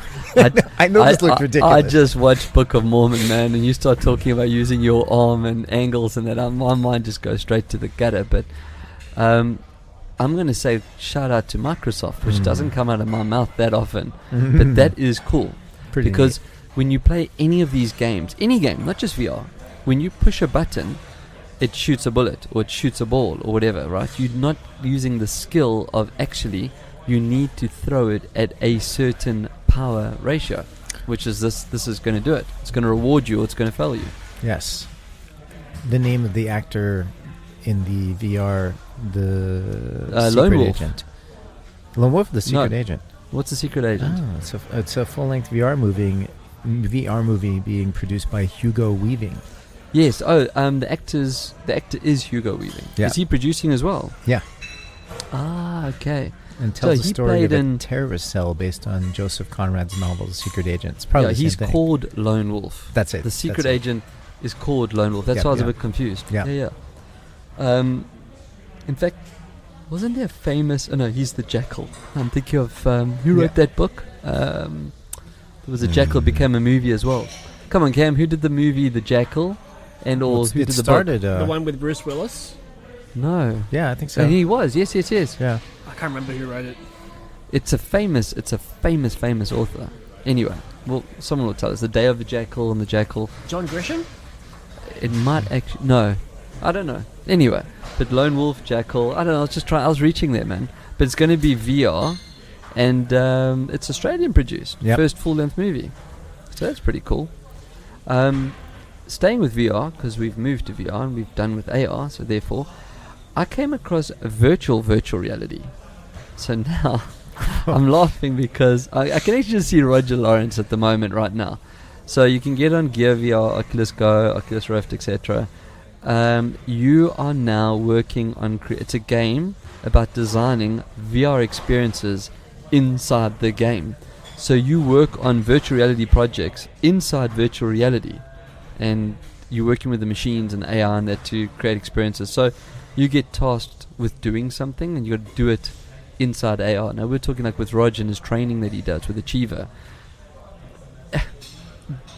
I know this looks ridiculous. I just watched Book of Mormon, man, and you start talking about using your arm and angles and that, my mind just goes straight to the gutter. But I'm going to say shout out to Microsoft, which doesn't come out of my mouth that often, but that is cool. Pretty Because neat. when you play any of these games, any game, not just VR, when you push a button, it shoots a bullet or it shoots a ball or whatever, right? You're not using the skill of actually, you need to throw it at a certain power ratio, which is this is going to do it. It's going to reward you or it's going to fail you. Yes. The name of the actor in the VR, the Lone secret Wolf. agent. Lone Wolf, the secret No. agent. What's the secret agent? Oh, it's a full-length VR movie being produced by Hugo Weaving. Yes. Oh, the actor is Hugo Weaving. Yeah. Is he producing as well? Yeah. Ah, okay. And tells So the he story played of a in- terrorist cell based on Joseph Conrad's novel, The Secret Agent. It's probably Yeah, the same he's thing. called Lone Wolf. That's it. The secret That's it. agent is called Lone Wolf. That's Yep, why I was a yep. bit confused. Yeah. Yeah. In fact, wasn't there a famous... Oh, no, he's the Jackal. I'm thinking of... who wrote Yeah. that book? There was a Jackal, became a movie as well. Come on, Cam, who did the movie The Jackal? And or who It did the started... The one with Bruce Willis? book? No. Yeah, I think so. And he was. Yes. Yeah. I can't remember who wrote it. It's a famous author. Anyway, well, someone will tell us. The Day of the Jackal and the Jackal. John Grisham? It might actually... No. I don't know. Anyway, but Lone Wolf, Jackal, I don't know, I was reaching there, man. But it's going to be VR, and it's Australian produced. Yep. First full-length movie. So that's pretty cool. Staying with VR, because we've moved to VR and we've done with AR, so therefore, I came across virtual reality. So now, I'm laughing because I can actually just see Roger Lawrence at the moment right now. So you can get on Gear VR, Oculus Go, Oculus Rift, etc. You are now working on... it's a game about designing VR experiences inside the game. So you work on virtual reality projects inside virtual reality. And you're working with the machines and AI and that to create experiences. So you get tasked with doing something and you got to do it inside AR. Now we're talking like with Roger and his training that he does with Achiever.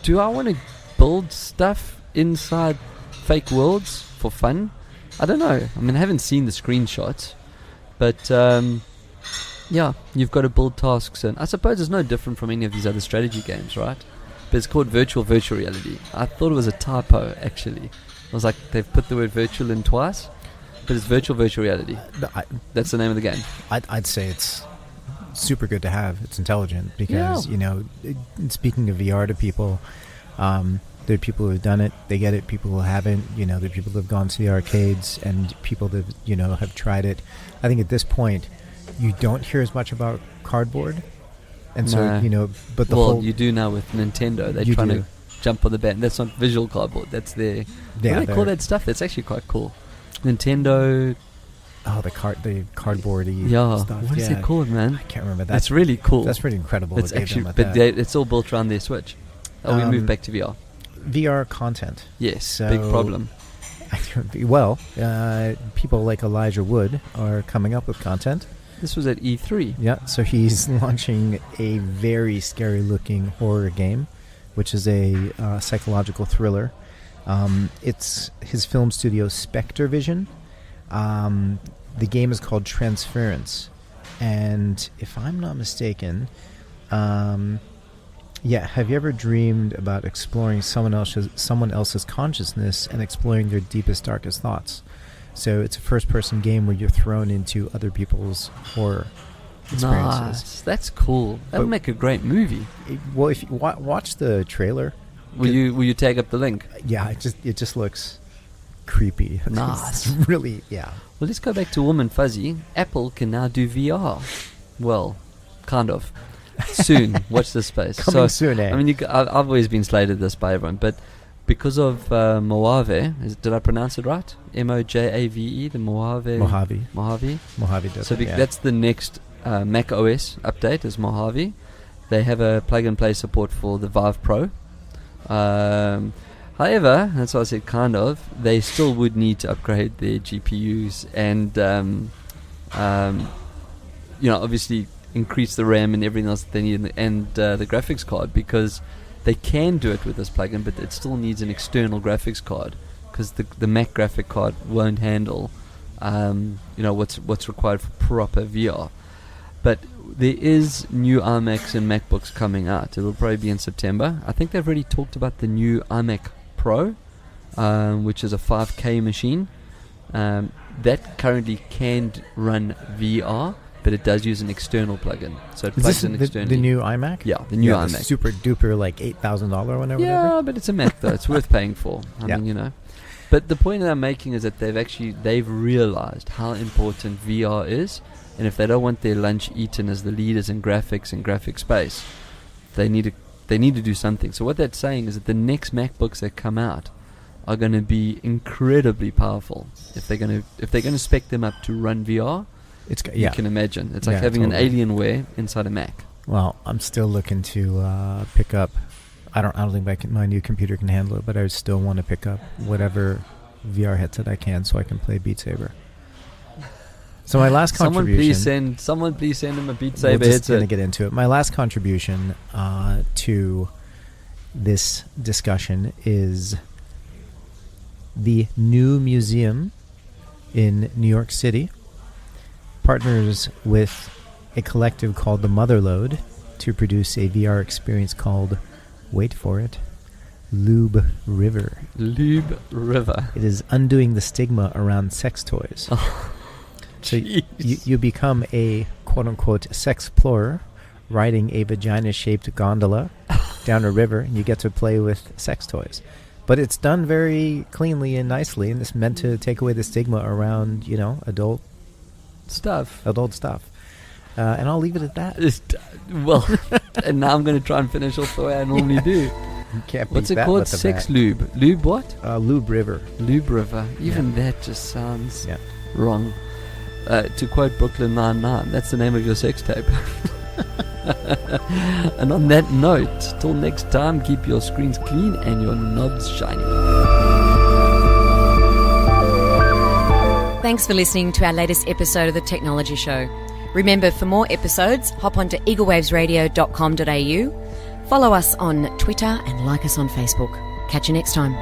Do I want to build stuff inside fake worlds for fun? I don't know. I mean, I haven't seen the screenshots, but yeah, you've got to build tasks, and I suppose it's no different from any of these other strategy games, right? But it's called virtual reality. I thought it was a typo, actually. I was like, they've put the word virtual in twice, but it's virtual reality. That's the name of the game. I'd say it's super good to have. It's intelligent because, speaking of VR to people, there are people who have done it, they get it, people who haven't, there are people who have gone to the arcades and people that, have tried it. I think at this point, you don't hear as much about cardboard. And so, but the whole... you do now with Nintendo. They're You trying do. to jump on the band. That's not visual cardboard. That's their... what do they call that stuff? That's actually quite cool. Nintendo... Oh, the cardboardy stuff. What is it called, man? I can't remember that. That's really cool. That's pretty incredible. It's what they've actually, done with but that. it's all built around their Switch. Oh, we moved back to VR. VR content. Yes, So big problem. Well, people like Elijah Wood are coming up with content. This was at E3. Yeah, so he's launching a very scary-looking horror game, which is a psychological thriller. It's his film studio Spectre Vision. The game is called Transference, and if I'm not mistaken, have you ever dreamed about exploring someone else's consciousness and exploring their deepest, darkest thoughts? So it's a first-person game where you're thrown into other people's horror experiences. Nice. That's cool. That would make a great movie. Well, if you watch the trailer, Will you tag up the link? yeah, it just looks creepy. Nice. It's really, yeah. Well, let's go back to Warm and Fuzzy. Apple can now do VR. Well, kind of. Soon. Watch this space. Coming soon, eh? I mean, I've always been slated this by everyone, but because of Mojave, did I pronounce it right? Mojave, the Mojave. Mojave does it, yeah. That's the next Mac OS update is Mojave. They have a plug-and-play support for the Vive Pro. However, that's why I said kind of, they still would need to upgrade their GPUs and, obviously increase the RAM and everything else that they need and the graphics card, because they can do it with this plugin, but it still needs an external graphics card because the Mac graphic card won't handle, what's required for proper VR. But there is new iMacs and MacBooks coming out. It will probably be in September. I think they've already talked about the new iMac Pro, which is a 5K machine. That currently can't run VR, but it does use an external plugin. So it plugs in externally. The new iMac? Yeah, the new iMac. The super duper, like $8,000 one or yeah, whatever? but it's a Mac though. It's worth paying for. I mean. But the point that I'm making is that they've realized how important VR is, and if they don't want their lunch eaten as the leaders in graphics and graphic space, they need to do something. So what that's saying is that the next MacBooks that come out are going to be incredibly powerful. If they're going to spec them up to run VR, you can imagine it's like having totally. an Alienware inside a Mac. Well, I'm still looking to pick up. I don't think my new computer can handle it, but I still want to pick up whatever VR headset I can so I can play Beat Saber. So my last contribution. Someone please send him a Beat Saber We're just headset. going to get into it. My last contribution to this discussion is the new museum in New York City partners with a collective called the Motherlode to produce a VR experience called, wait for it, Lube River. Lube River. It is undoing the stigma around sex toys. Oh, so you become a quote-unquote sexplorer riding a vagina-shaped gondola down a river, and you get to play with sex toys. But it's done very cleanly and nicely, and it's meant to take away the stigma around, adult stuff. And I'll leave it at that. Well, and now I'm going to try and finish off the way I normally do. You can't What's beat it that called? with a Sex bat. lube. Lube what? Lube River. Lube River. Even that just sounds Yeah. wrong. To quote Brooklyn Nine-Nine, that's the name of your sex tape. And on that note, till next time, keep your screens clean and your knobs shiny. Thanks for listening to our latest episode of The Technology Show. Remember, for more episodes, hop onto eaglewavesradio.com.au, follow us on Twitter and like us on Facebook. Catch you next time.